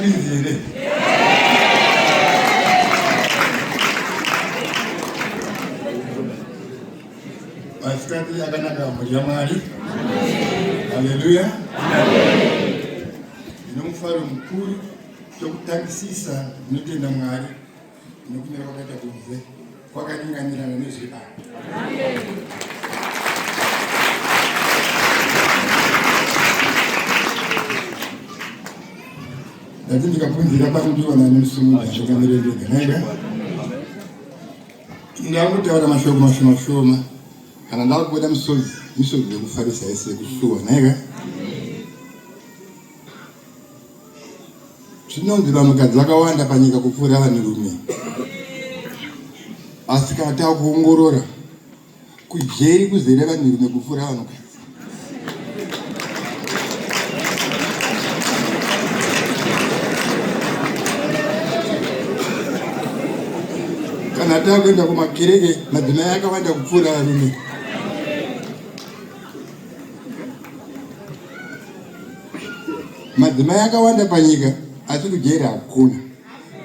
twinzire. Masikati akanaka muri Mwari. Haleluya. Nomufaro mukuru tokutangisisa notenda Mwari nokunyora kwakaita kunze kwakaringanirana nezvipa. Ndati ndikabvunzira pakudiwana nemusungwa zvakanirengeka nanga ndakutaura mashoko mashoma kana ndakubuda misodzi yekufarisa ese kushuwa nanga zvinonzi vanhukadzi vakawanda panyika kupfuura vanhurume, asi kana takuongorora kujeri kuzere vanhurume kupfuura vanhukadzi. Kana takuenda kumakereke madzimai akawanda kupfuura varume. Madzimai akawanda panyika asi kujeri hakuna.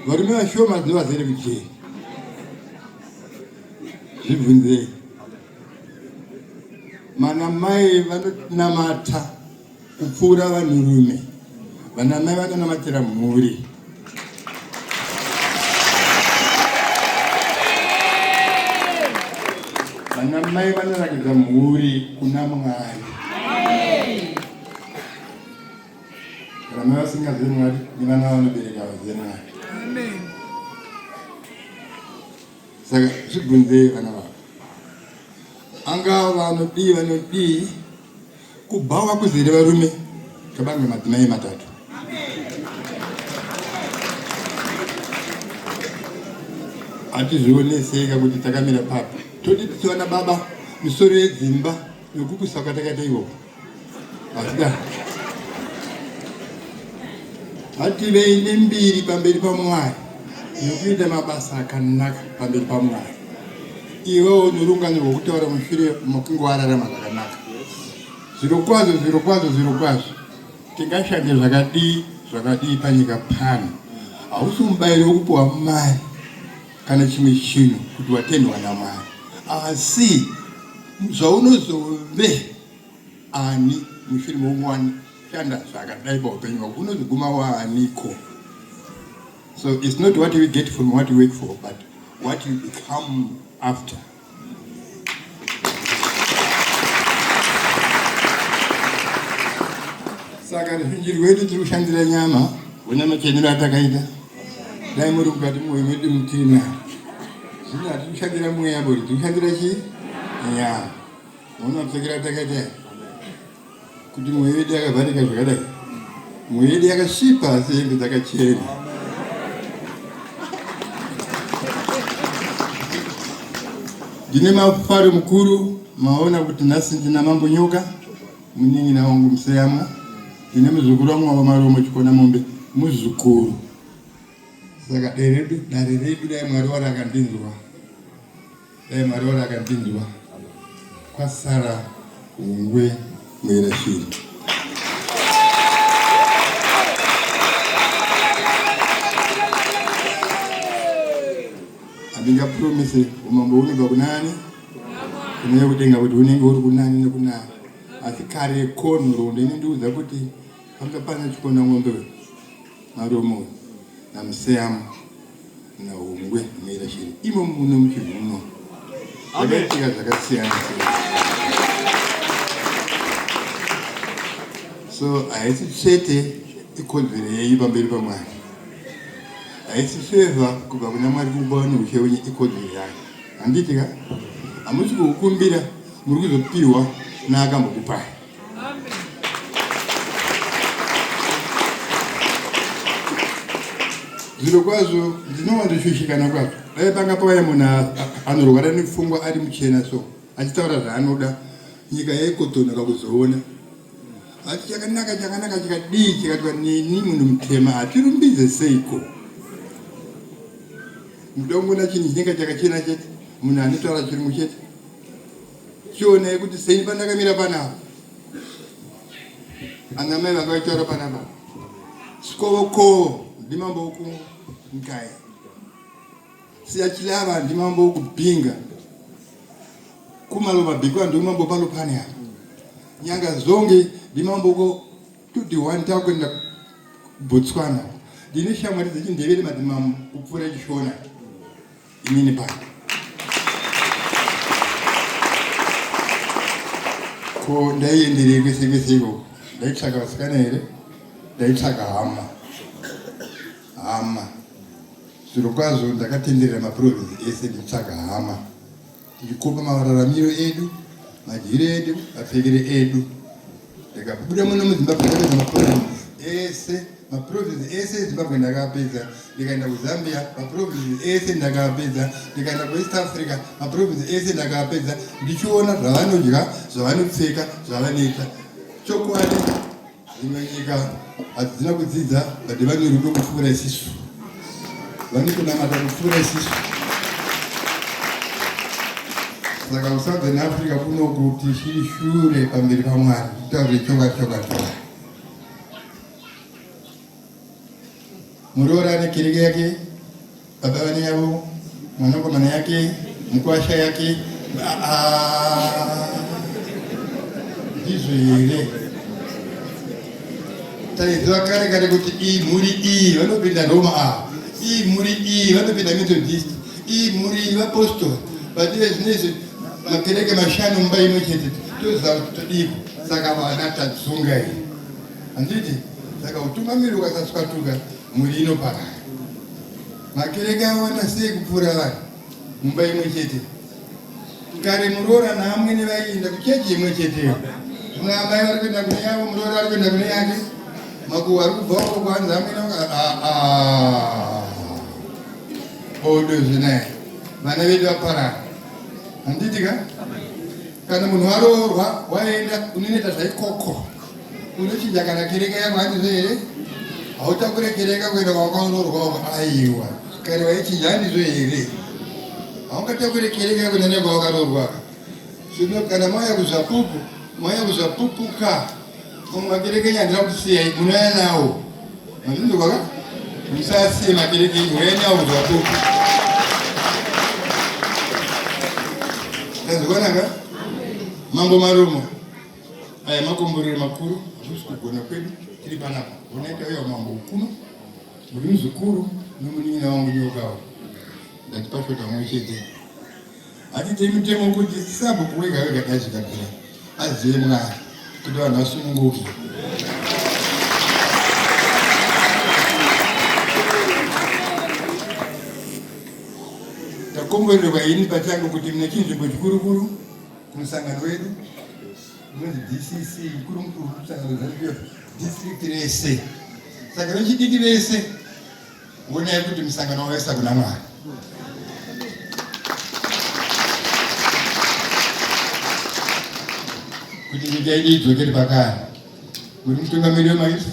Varume vashoma ndivo vazere kujeri. Zvibvunzei. Vanamai vanonamata kupfuura vanhurume. Vanamai vanonamatira mhuri. Vanamai vanoratidza mhuri kuna Mwari. Vanamai vasingazivi Mwari nevana vanobereka vazive Mwari. Saka zvibvunzei vana vavo. Angava vanodii kubhawa kuzere varume kabange madzimai matatu. Hatizvioneseka kuti takamira papi. Todi tichiwana baba misoro yedzimba nekukusa kwatakaita ivovo. Hatida. Hativei nembiri pamberi paMwari nekuita mabasa akanaka pamberi paMwari. Iwewo unorungano rwokutaura mushure mokunge wararama zvakanaka. Zvirokwazvo tingashande zvakadii panyika pano. Hausi mubayiro wekupiwa mari kana chimwe chinhu kuti watendwa naMwari. Asi zvaunozove ani mushure momwani shanda zvakadai paupenyu hwako unozoguma waaniko. So it's not what we get from what we work for, but what you become after. Saka ruzhinji rwedu tiri kushandira nyama, unyama chenero atakaita. Dai muri kukati mwoyo medu mutina. Zvino hatiri kushandira mweya bori, tiri kushandira chii? Nyama. Munopfekera atakaita kuti mwoyo wedu yakavharika zvakadai. Mwoyo wedu yakasvipa asi hembe dzakachena. Ndine mafaro mukuru maona kuti nhasi ndina mambo nyoka munyin'ina wangu Museyamo. Ndine muzukuru wangu Wamaromo Chikona Mombe muzukuru. Saka dare redu dai Mwari akandinzwa. Kwasara ungwe mwirashiri. Andinga promise umambo unibva kunani? Kunenge kutenga kuti unenge uri kunani nekunani. Asi kare konhoro ndinondiudza kuti panga pana Chikona Mombe Maromo naMuseyamo naungwe mwirashiri. Imo muno muchivuno. Zvakaitika zvakasiyana siyana. So haisi chete ikodzero yenyu pamberi paMwari. Haisi favor kubva kuna Mwari kuba neushe wenyu ikodzero yake. Handiti ka? Hamusi kukumbira muri kuzopiwa naakambokupai. Zvirokwazvo ndinowandoshushikana kwazvo. Dai panga pauya munhu anorwara nepfungwa ari muchena so achitaura zvaanoda nyika yaikotonoka kuzoona. Asi chakanaka chikadii chikatwa nini munhu mutema hatirumbidze seiko. Mudongona chinhu chinenge chakachena chete munhu anotaura chirungu chete. Chionai kuti sei pandakamira panapa. Anamai vakaitaura panapa. Sikovoko ndimambo huku nkae siyachilava ndimambo huku pinga kumaloba bigwa ndimambo palo pani hapa nyanga zonge ndimambo huko tudi wanta kwenda Botswana dinisha mwaliza chindevele madimambo kupfura chishona imini pa ko ndaienderere kwese-kweseko ndaitsvaka vasikana here ndaitsvaka hama zviro kwazvo ndakatenderera maprovinsi ese nditsvaka hama tichikopa mararamiro edu madyiro edu mapfekere edu ndikabuda muno muzimbabwe ndakapedza maprovinsi ese ezimbabwe ndakapedza ndikaenda kuzambia maprovinsi ese ndakapedza ndikaenda kuwest africa maprovinsi ese ndakapedza ndichiona zvavanodya zvavanopfeka zvavanoita chokwadi dzimwe nyika hadzina kudzidza bati vane rudo kupfuura isisu vane kunamata kupfuura isisu saka kusouthern africa kunoku tichiri shure pamberi paMwari kutaure choka Muroora ane kereke yake, baba vane yavo, mwanakomana yake, mukwasha yake, ndizvo here. Taidziva kare kuti iyi mhuri iyi vanopinda Roma iyi mhuri iyi vanopinda Methodist, iyi mhuri iyi vapostori. Vative zvinezvi makereke mashanu mumba imwe chete toziva kuti todiko. Saka vana tadzunga here. Handiti? Saka utungamiri ukasaswatuka muri inopara. Makereke awanda sei kupfuura vanhu mumba imwe chete. Kare Muroora naamwene vaienda kuchechi imwe cheteyo. Zvino amai vari kuenda kune yavo, Muroora ari kuenda kune yake. Makuhwa ari kubva uko kwanza amwene odo zvinaye. Vana vedu vaparara. Handiti ka? Kana munhu waroorwa waenda unoita zvaikoko. Unochinja kana kereke yako handizvo here? Hautakure kereke kuenda kwakaroorwa uko aiwa. Kare waichinja handizvo here? Haungatakure kereke yako kuenda kwakaroorwa. Zvino kana mauya kuzvapupu, mauya kuzvapupuka. Makereke nyandira kusiyai munouya nawo. Handizvo kwaka? Musasiye makereke munouya nawo kuzvapupu. Ndazvikwanaka? Mambo marumo. Aya makomborero makuru. Hazvisi kugona kwedu tiri panapa. Unaita uya mambo ukuno. Muri muzukuru nomunin'ina wangu nyokawo. Ndatipashota mwechete. Hatite mitemo kuti sabhuku wega wega dazvikapera. Azive Mwari kuti vanhu vasununguke. Takomborerwa ini pachangu kuti mune chinzvimbo chikuru kumusangano wedu unonzi DCC mukuru kusangano zvacho district rese. Saka vechidiki vese onai kuti musangano waisa kuna Mwari. Kuti nyika yedu idzokere pakare. Muri mutungamiri wemaizvi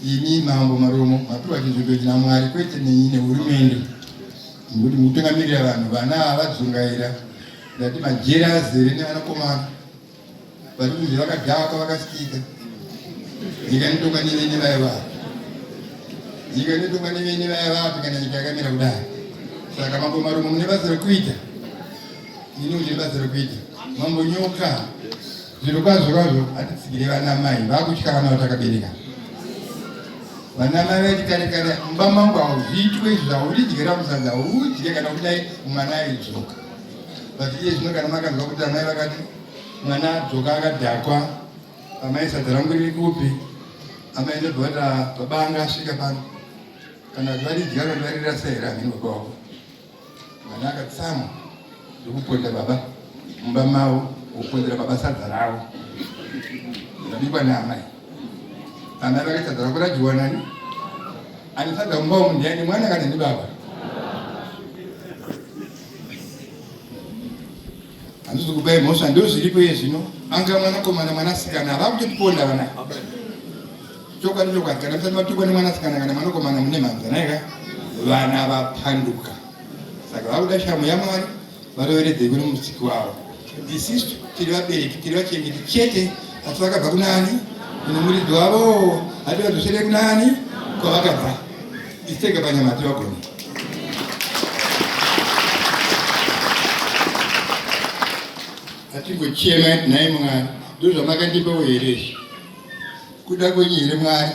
ini Mambo Marumo mapiwa chinzvimbo china Mwari kwete nehurumende. Kuti mutungamirira vanhu vana havadzungaira ndati majera azere nevanakomana vari kunzi vakadhaka vakasikika. Nyika inotonga nevene vaivapi. Nyika inotonga nevene vaivapi kana nyika yakamira kudai. Saka Mambo Marumo mune basa rekuita. Ini mune basa rekuita. Mambo Nyoka zviro kwazvo hatitsigire vana mai vakutya vana vatakabereka. Vana mai vati kare mumba mangu hauzviitwe izvi zvaulidyira musadza udye kana kudai mwana aidzoka. But iye zvino kana makanzwa kuti amai vakati mwana adzoka akadhakwa, amai sadza rangu riri kupi, amai ndobva vati baba anga asvika pano. Kana kuti varidya kana varirasa here hamhino kwavo. Mwana akatsamwa zvokuponda baba mumba mavo, kupondera baba sadza ravo. Zvabikwa naamai. Amai vakati sadza rako radyiwa nani? Ani sadza mumba umu ndiani, mwana kana ndibaba? Handisi kupai mhosva ndozviripo iye zvino. Anga mwanakomana mwanasikana havakutoponda vana. Chokwadi kana musati matukwa nemwanasikana kana mwanakomana mune mhanza naika vana vapanduka. Saka vakuda shamu yaMwari varoveredzei kune musiki wavo. Isisu tiri vabereki tiri vachengeti chete asi vakabva kunani kune muridzi wavo hati vadzosere kunani kwavakabva. isiteke panyamati wagoni. Atingochema naye Mwari ndizvo makandipa uhereshi kuda kwenyere Mwari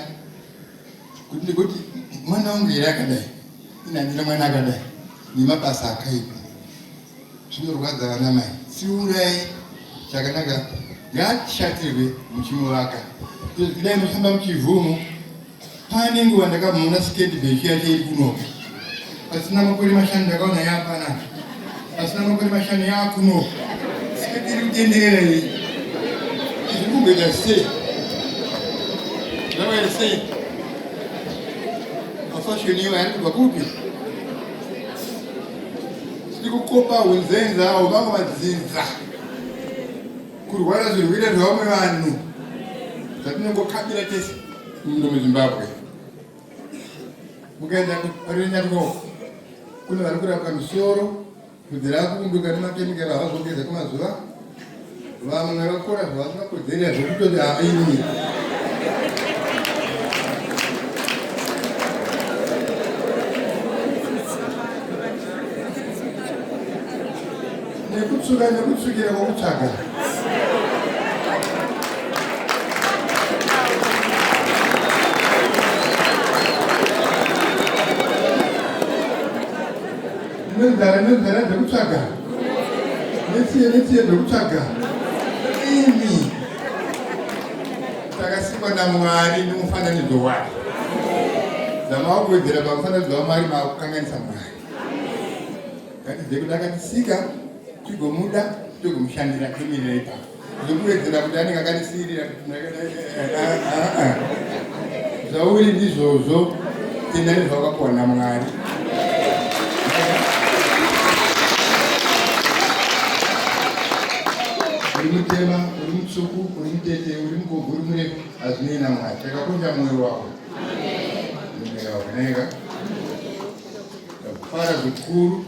kuti mwana wangu here akadai inandira mwana akadai nemabasa akaipa zvinorwadza vana mai tsiurai chakanaka ngatishatirwe muchimuvaka kudai muchifamba muchivhumu pane nguva ndakamuona sketbek yake iri kunoka pasina makore mashanu ndakaona yapanaka pasina makore mashanu yakunoka sketi iri kutenderera iyi iri kumboita sei zvavairi sei mafashoni iwo ari kubva kupi tiri kukopa hunzenza avo vamwe vadzinza kurwara zvirwere zvavamwe vanhu zvatinongokabira tese muno muZimbabwe. Mukaenda kurenyaruoko kune vari kurapwa misoro bvudzi rakunduka nemakemikari avazogeza kwemazuva vamwe vakora zvavasingakodzerera zvokutoti haini nekutsuka nekutsukira kwokutsvaga nenzara dzekutsvaga netsiye dzekutsvaga imi takasikwa naMwari nemufananidzo wake dzamawakuvedzera pamufananidzo waMwari maakukanganisa Mwari ngatidze kuti akatisika tigomuda tigomushandira timirira ipapo zvokuwedzera kuti anenge akatisiyirira zvauri ndizvozvo tenda nezvawakapuwa naMwari uri mutema, uri mutsvuku, uri mutete, uri mukobvu, uri murefu hazvinei naMwari takakonja mwoyo wako nega fara zvikuru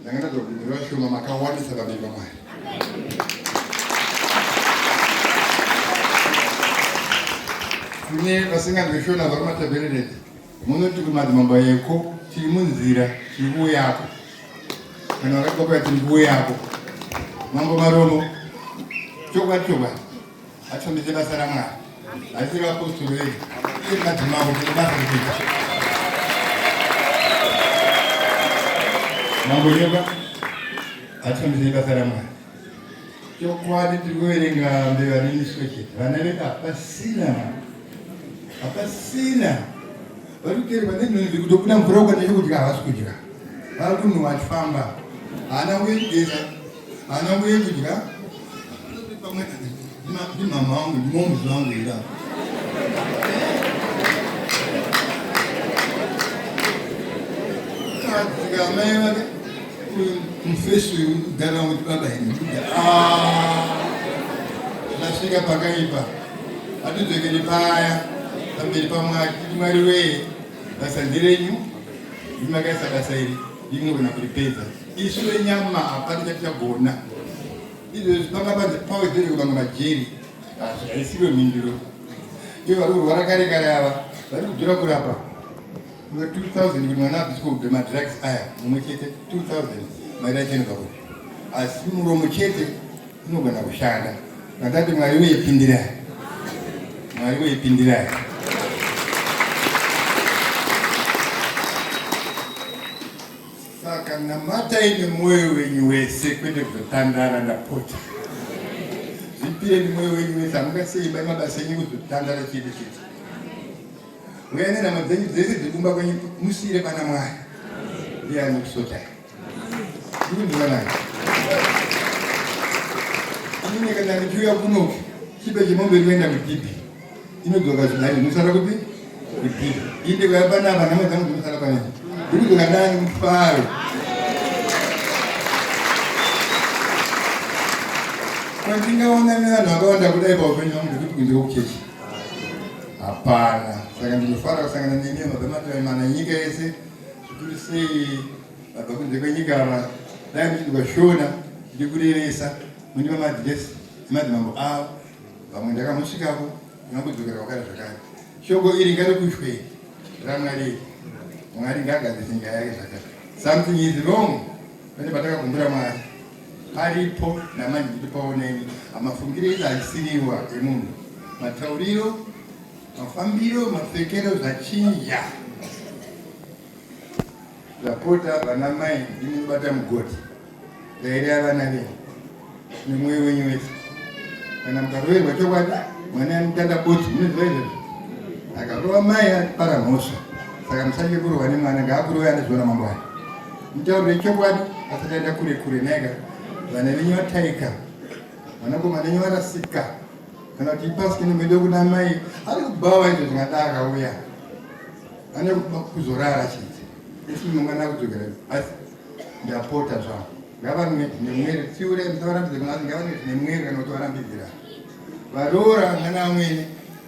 ndangana dzokubvira shoma makawandisa pamberi paMwari kune vasingazvishona vakumataberereti munoti kumadzimamba eko tiri munzira tiri kuuyako kana vakakopera tiri kuuyako mambo maromo chokwadi atambise basa raMwari asi vapostoro vedu iye madzimambo tine basa rekuita mambo nyoka atambise basa raMwari chokwadi tiri kuverenga mbeva nemiswe chete vana vedu hapasina vari kuteerwa nenhonzi kuti kuna mvura ukada chokudya havasi kudya vari kunhu vachifamba haana nguye kugeza haana nguye kudya pamwe ndimama wangu ndimomuzi wangu ira kadzika mai vake mufesu kugara kuti baba henikuda zvasvika pakaipa hatidzokeri paya pamberi paMwari kuti Mwari wee basa nderenyu rimakaisa basa iri rinogona kuripedza isu venyama hapana chatichagona izvezvi panga pawedzereko vamwe majeri haisiwe mhinduro iyo vari kurwara kare kare ava vari kudhura kurapa 2000 kuti mwana abviswe kubve madrugs aya mumwe chete 2000 mari yachenoka kuti asi muromo chete inogona kushanda ngatati Mwari weipindirai Mwari weipindirai saka namatai nemwoyo wenyu wese kwete kuzotandara ndapota zvipire nemwoyo wenyu wese hamungaseiba mabasa enyu kuzotandara chete chete uyai nenhamo dzenyu dzese dzekumba kwenyu musiyire pana Mwari ndiye anokusotai ikundivanai inine kana ndichiuya kunoku chipe chemombe rinoenda kudhipi inodzoka zvidani nosara kupi kudhipi inde kuya panapa nhamo dzangu dzinosara panai ndikudzoka ndani mufaro kwandingaona nevanhu vakawanda kudai paupenyu vangu ndikuti kunze kuchechi hapana saka ndinofara kusangana nemi mabvematamana nyika yese zvikuru sei vabva kunze kwenyika ava dai muchidokashona ndikureresa mundiva madhiresi emadzimambo avo vamwe ndakamusvikapo ndingangodzokera kwakare zvakare shoko iri ngarikushwe raMwari Mwari ngagadzisinga yake zvakati. Something is wrong. Pane patakakumbura Mwari. Paripo namanje tipaoneni amafungiro edu achisiriwa emunhu. Matauriro, mafambiro, mapfekero zvachinja. Zvapota vana mai ndinobata mugoti. Daira vana venyu nemwoyo wenyu wese. Kana mukaroverwa chokwadi mwana anotanda botsi munoziva izvozvo. Akarova mai apara mhosva. Saka musanye kurohwa nemwana ngaakurowe anoziona mangwana. Mutaurire chokwadi asati aenda kure kure naye. Vana venyu vataika, vanakomana venyu varasika. Kana kuti ipasike nomedo kuna mai ari kubawa izvo zvingada akauya. Ane kuzorara chete. Isi mwana kudzokera asi ndapota zvangu. Ngavane nemwere tsiure musavarambidze kuna ngavane nemwere kana kuti varambidzira. Varoora mwana amweni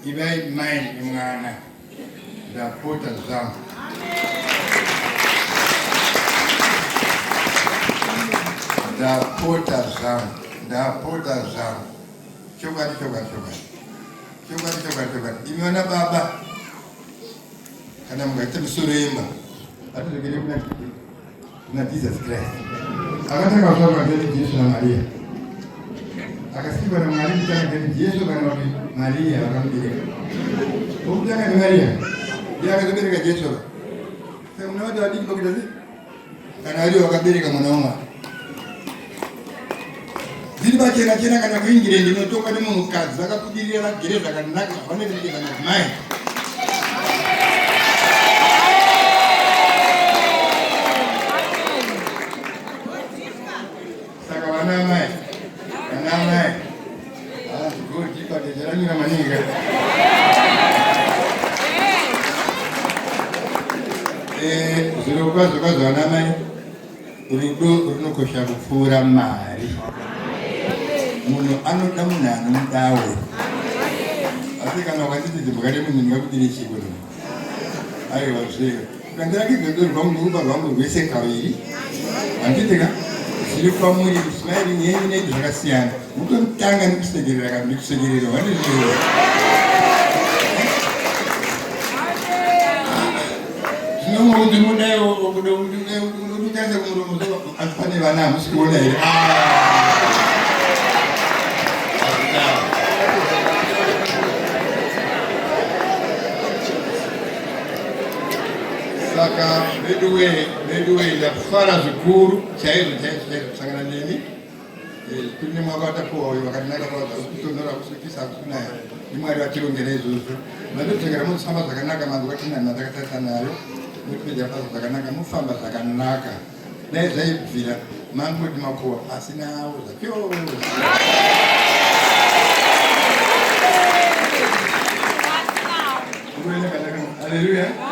ivai mai nemwana. Ndapota zvangu. Ndapota zvangu. Chokwadi. Imiona baba kana mukaita misoro yemba atizokere kuna Jesus Christ. Akatanga kutaura ngezve Jesu naMaria. Akasikwa naMwari kutanga ngezve Jesu kana kuti Maria vakamubereka. Okutanga naMaria ndiye akazobereka Jesu. Saka munoti wadiki pakuita sei? Kana ariwo akabereka mwana wamwari. Ziri pachena kana kuingire ndinotoka nemunhukadzi akakudirira vagere zvakanaka vanobereka madzimai. Saka vana mai godi padedzeranyira maningi. Zvirokwazvo vana mai rudo runokosha kupfuura mari. Munhu anoda munhu anomudawo. Asi kana ukatiti mukade munhu ndingakudire chiko no. Aiwa zviro. Ukandirakidza ndorwa muruba rwangu rwese kaviri. Handitika zviri pamuri kusmairi yenyu nedu zvakasiyana. Mutomutanga nekusekerera kana nekusekerera wani zviro. Zvinomo kuti mudayo kudokutanga kumuromo pane vana hamusikuona here. Saka meduwe ndakufara zvikuru chaizvo kusangana nemi. Kune mwaka watapuwa uyu wakanaka kutonora kusukisa kunaya. Imwari vatirongera izvozvo. Mandotengera mufamba zvakanaka manzi watinana takatata nayo. Mupedza basa zvakanaka mufamba zvakanaka. Dai zvaibvira mangoti makuwa asina awo zvakyo. Hallelujah.